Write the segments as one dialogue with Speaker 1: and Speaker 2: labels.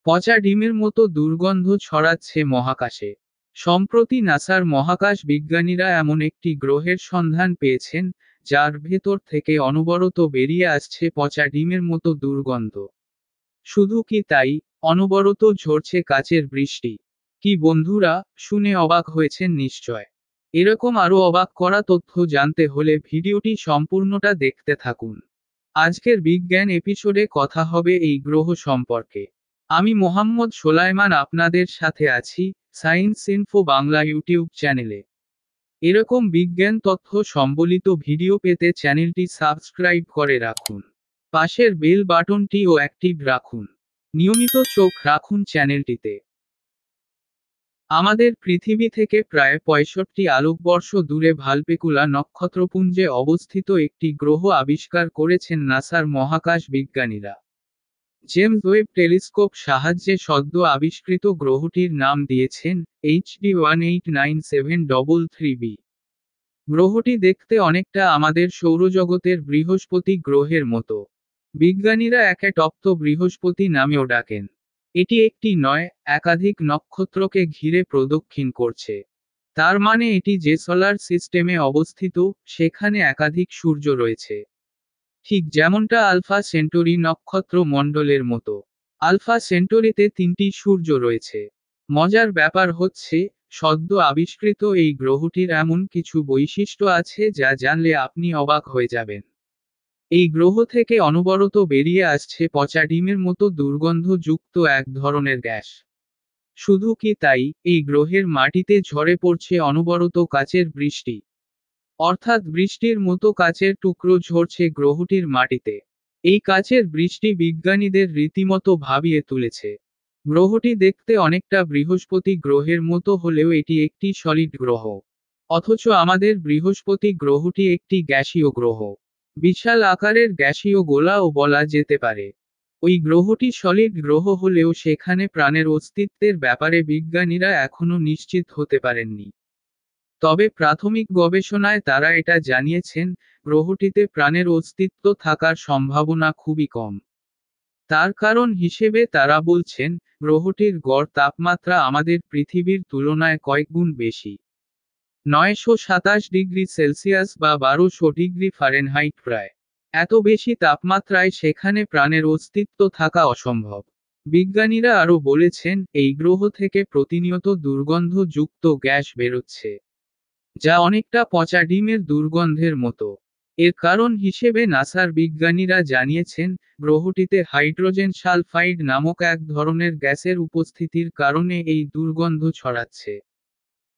Speaker 1: পচা ডিমের মতো দুর্গন্ধ ছড়াচ্ছে মহাকাশে। সম্প্রতি নাসার মহাকাশ বিজ্ঞানীরা এমন একটি গ্রহের সন্ধান পেয়েছেন, যার ভেতর থেকে অনবরত বেরিয়ে আসছে পচা ডিমের মতো দুর্গন্ধ। শুধু কি তাই, অনবরত ঝরছে কাচের বৃষ্টি। কি বন্ধুরা, শুনে অবাক হয়েছেন নিশ্চয়। এরকম আরও অবাক করা তথ্য জানতে হলে ভিডিওটি সম্পূর্ণটা দেখতে থাকুন। আজকের বিজ্ঞান এপিসোডে কথা হবে এই গ্রহ সম্পর্কে। আমি মোহাম্মদ সোলাইমান আপনাদের সাথে আছি সায়েন্স ইনফো বাংলা ইউটিউব চ্যানেলে। এরকম বিজ্ঞান তথ্য সম্বলিত ভিডিও পেতে চ্যানেলটি সাবস্ক্রাইব করে রাখুন। পাশের বেল বাটনটিও অ্যাক্টিভ রাখুন। নিয়মিত চোখ রাখুন চ্যানেলটিতে। আমাদের পৃথিবী থেকে প্রায় 65 আলোকবর্ষ দূরে ভালপেকুলা নক্ষত্রপুঞ্জে অবস্থিত একটি গ্রহ আবিষ্কার করেছেন নাসার মহাকাশ বিজ্ঞানীরা। জেমস ওয়েব টেলিস্কোপ সাহায্যে সদ্য আবিষ্কৃত গ্রহটির নাম দিয়েছেন HD 189733b। গ্রহটি দেখতে অনেকটা আমাদের সৌরজগতের বৃহস্পতি গ্রহের মতো। বিজ্ঞানীরা একে তপ্ত বৃহস্পতি নামেও ডাকেন। এটি একটি নয়, একাধিক নক্ষত্রকে ঘিরে প্রদক্ষিণ করছে। তার মানে এটি যে সোলার সিস্টেমে অবস্থিত, সেখানে একাধিক সূর্য রয়েছে। ঠিক যেমনটা আলফা সেন্টরি নক্ষত্র মণ্ডলের মতো। আলফা সেন্টরিতে 3টি সূর্য রয়েছে। মজার ব্যাপার হচ্ছে, সদ্য আবিষ্কৃত এই গ্রহটির এমন কিছু বৈশিষ্ট্য আছে যা জানলে আপনি অবাক হয়ে যাবেন। এই গ্রহ থেকে অনবরত বেরিয়ে আসছে পচা ডিমের মতো দুর্গন্ধযুক্ত এক ধরনের গ্যাস। শুধু কি তাই, এই গ্রহের মাটিতে ঝরে পড়ছে অনবরত কাচের বৃষ্টি। অর্থাৎ বৃষ্টির মতো কাচের টুকরো ঝরছে গ্রহটির মাটিতে। এই কাচের বৃষ্টি বিজ্ঞানীদের রীতিমতো ভাবিয়ে তুলেছে। গ্রহটি দেখতে অনেকটা বৃহস্পতি গ্রহের মতো হলেও এটি একটি সলিড গ্রহ। অথচ আমাদের বৃহস্পতি গ্রহটি একটি গ্যাসীয় গ্রহ। বিশাল আকারের গ্যাসীয় গোলাও বলা যেতে পারে। ওই গ্রহটি সলিড গ্রহ হলেও সেখানে প্রাণের অস্তিত্বের ব্যাপারে বিজ্ঞানীরা এখনও নিশ্চিত হতে পারেননি। তবে প্রাথমিক গবেষণায় তারা এটা জানিয়েছেন, গ্রহটিতে প্রাণের অস্তিত্ব থাকার সম্ভাবনা খুবই কম। তার কারণ হিসেবে তারা বলছেন, গ্রহটির গড় তাপমাত্রা আমাদের পৃথিবীর তুলনায় কয়েকগুণ বেশি। 927 ডিগ্রি সেলসিয়াস বা 1200 ডিগ্রি ফারেনহাইট প্রায়। এত বেশি তাপমাত্রায় সেখানে প্রাণের অস্তিত্ব থাকা অসম্ভব। বিজ্ঞানীরা আরও বলেছেন, এই গ্রহ থেকে প্রতিনিয়ত দুর্গন্ধযুক্ত গ্যাস বেরোচ্ছে, যা অনেকটা পচা ডিমের দুর্গন্ধের মতো। এর কারণ হিসেবে নাসার বিজ্ঞানীরা জানিয়েছেন, গ্রহটিতে হাইড্রোজেন সালফাইড নামক এক ধরনের গ্যাসের উপস্থিতির কারণে এই দুর্গন্ধ ছড়াচ্ছে।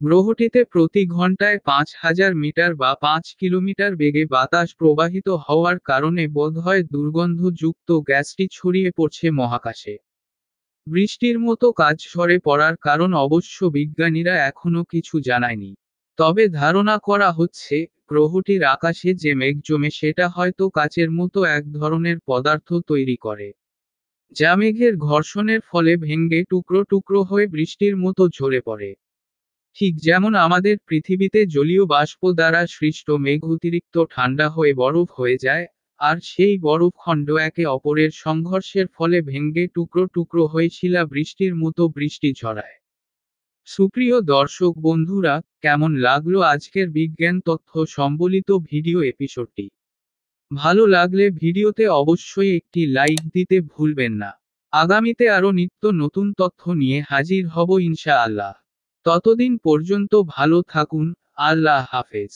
Speaker 1: গ্রহটিতে প্রতি ঘন্টায় 5000 মিটার বা 5 কিলোমিটার বেগে বাতাস প্রবাহিত হওয়ার কারণে বোধহয় দুর্গন্ধযুক্ত গ্যাসটি ছড়িয়ে পড়ছে মহাকাশে। বৃষ্টির মতো কাজ ঝরে পড়ার কারণ অবশ্য বিজ্ঞানীরা এখনও কিছু জানায়নি। তবে ধারণা করা হচ্ছে, গ্রহটির আকাশে যে মেঘ জমে সেটা হয়তো কাচের মতো এক ধরনের পদার্থ তৈরি করে, যা মেঘের ঘর্ষণের ফলে ভেঙে টুকরো টুকরো হয়ে বৃষ্টির মতো ঝরে পড়ে। ঠিক যেমন আমাদের পৃথিবীতে জলীয় বাষ্প দ্বারা সৃষ্ট মেঘ অতিরিক্ত ঠান্ডা হয়ে বরফ হয়ে যায়, আর সেই বরফখণ্ড একে অপরের সংঘর্ষের ফলে ভেঙে টুকরো টুকরো হয়ে শিলা বৃষ্টির মতো বৃষ্টি ঝরায়। সুপ্রিয় দর্শক বন্ধুরা, কেমন লাগলো আজকের বিজ্ঞান তথ্য সম্বলিত ভিডিও এপিসোডটি? ভালো লাগলে ভিডিওতে অবশ্যই একটি লাইক দিতে ভুলবেন না। আগামীতে আরও নিত্য নতুন তথ্য নিয়ে হাজির হব ইনশাআল্লাহ। ততদিন পর্যন্ত ভালো থাকুন, আল্লাহ হাফেজ।